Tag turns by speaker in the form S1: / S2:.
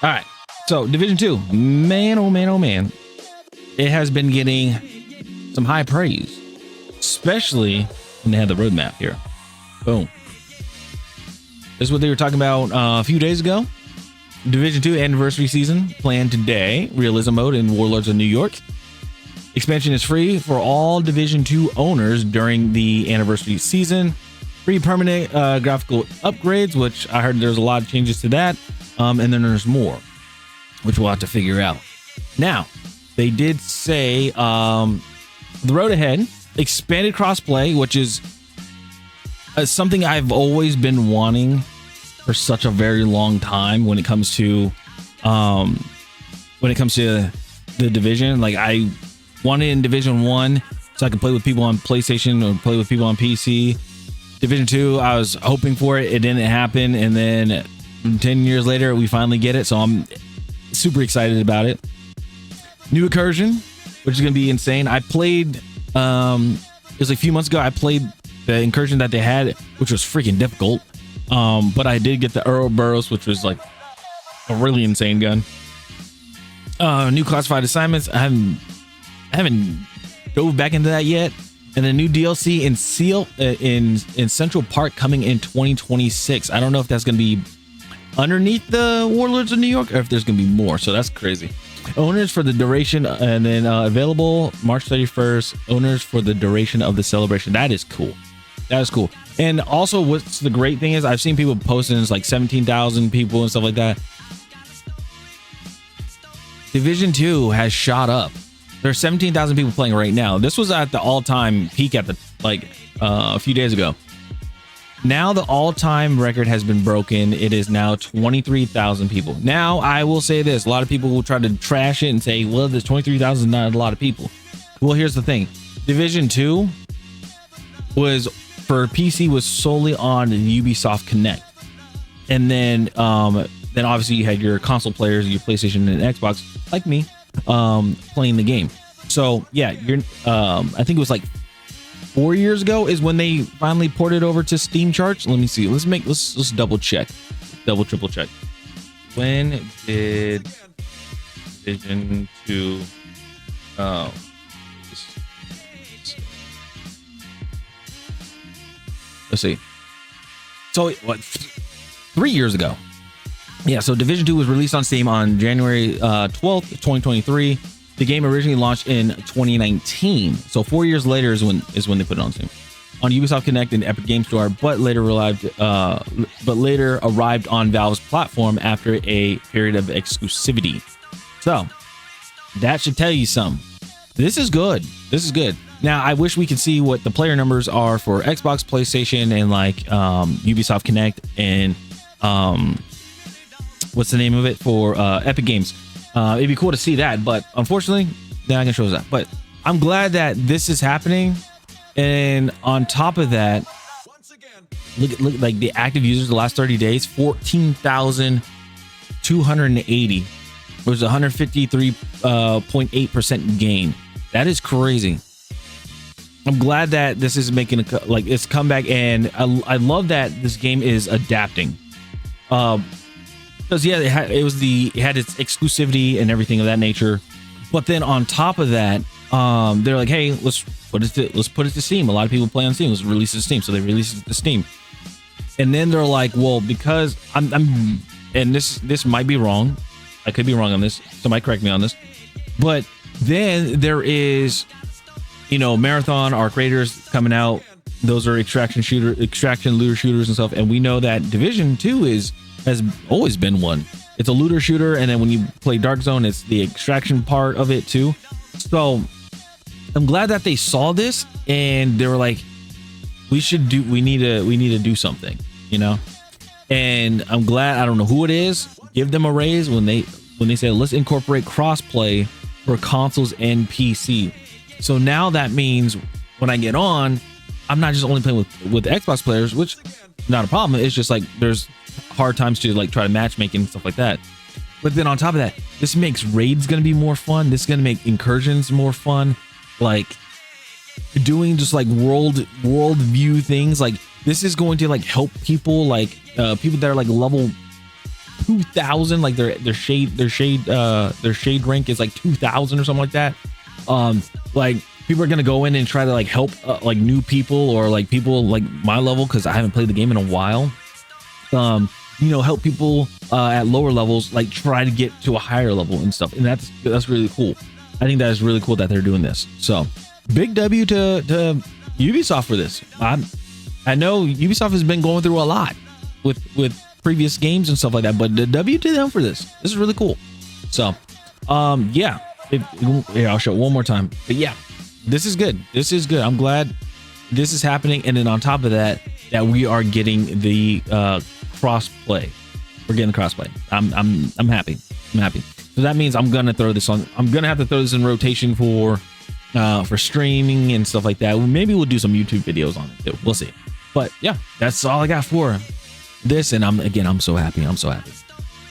S1: All right. So Division 2, man, oh man, oh man. It has been getting some high praise, especially when they had the roadmap here. Boom. This is what they were talking about a few days ago. Division 2 anniversary season planned today. Realism mode in Warlords of New York. Expansion is free for all Division 2 owners during the anniversary season. Free permanent graphical upgrades, which I heard there's a lot of changes to that. And then there's more, which we'll have to figure out. Now, they did say the road ahead, expanded crossplay, which is something I've always been wanting for such a very long time when it comes to the division. Like, I wanted in Division 1 so I could play with people on PlayStation or play with people on PC. Division 2, I was hoping for it. It didn't happen. And then 10 years later, we finally get it. So I'm super excited about it. New incursion, which is going to be insane. I played, it was a few months ago, I played the incursion that they had, which was freaking difficult. But I did get the Ouroboros, which was like a really insane gun. New classified assignments. I haven't dove back into that yet. And a new DLC in Central Park coming in 2026. I don't know if that's going to be underneath the Warlords of New York or if there's going to be more. So that's crazy. Owners for the duration, and then available March 31st. Owners for the duration of the celebration. That is cool. That is cool. And also, what's the great thing is I've seen people posting it's like 17,000 people and stuff like that. Division 2 has shot up. There's 17,000 people playing right now. This was at the all-time peak at the a few days ago. Now the all-time record has been broken. It is now 23,000 people. Now I will say this: a lot of people will try to trash it and say, "Well, there's 23,000 is not a lot of people." Well, here's the thing: Division 2 was for PC was solely on Ubisoft Connect, and then obviously you had your console players, your PlayStation and Xbox, like me, playing the game. So yeah, I think it was like 4 years ago is when they finally ported over to Steam charts. Let me see. Let's double check, triple check. When did Division 2? Let's see. So what? 3 years ago. Yeah, so Division 2 was released on Steam on January 12th, 2023. The game originally launched in 2019. So 4 years later is when they put it on Steam. On Ubisoft Connect and Epic Game Store, but later arrived on Valve's platform after a period of exclusivity. So that should tell you something. This is good. This is good. Now, I wish we could see what the player numbers are for Xbox, PlayStation, and like Ubisoft Connect and what's the name of it for Epic Games. It'd be cool to see that, but unfortunately, they're not gonna show us that. But I'm glad that this is happening. And on top of that, look like the active users the last 30 days, 14,280. It was 153.8% gain. That is crazy. I'm glad that this is making it's come back, and I love that this game is adapting. Because yeah, it had its exclusivity and everything of that nature, but then on top of that, they're like, hey, let's put it to Steam. A lot of people play on Steam. Let's release it to Steam. So they released it to Steam, and then they're like, well, because I'm and this might be wrong. I could be wrong on this. Somebody correct me on this. But then there is, Marathon, Arc Raiders coming out. Those are extraction looter shooters and stuff. And we know that Division 2 has always been one. It's a looter shooter, and then when you play Dark Zone, it's the extraction part of it too. So I'm glad that they saw this and they were like, we need to do something, And I'm glad, I don't know who it is, give them a raise when they say let's incorporate crossplay for consoles and PC. So now that means when I get on, I'm not just only playing with Xbox players, which not a problem. It's just like there's hard times to like try to matchmake and stuff like that. But then on top of that, this makes raids going to be more fun. This is going to make incursions more fun. Like doing just like world view things. Like this is going to like help people, like people that are like level 2,000. Like their shade rank is like 2,000 or something like that. Like people are gonna go in and try to like help like new people or like people like my level, because I haven't played the game in a while. You know, help people at lower levels like try to get to a higher level and stuff, and that's really cool. I think that is really cool that they're doing this. So big W to Ubisoft for this. I know Ubisoft has been going through a lot with previous games and stuff like that, but the W to them for this. This is really cool. So yeah, I'll show it one more time. But yeah, this is good. This is good. I'm glad this is happening. And then on top of that we are getting the cross-play. We're getting cross-play. I'm happy. I'm happy. So that means I'm gonna throw this on. I'm gonna have to throw this in rotation for streaming and stuff like that. Maybe we'll do some YouTube videos on it too. We'll see. But yeah, that's all I got for this. And I'm so happy. I'm so happy.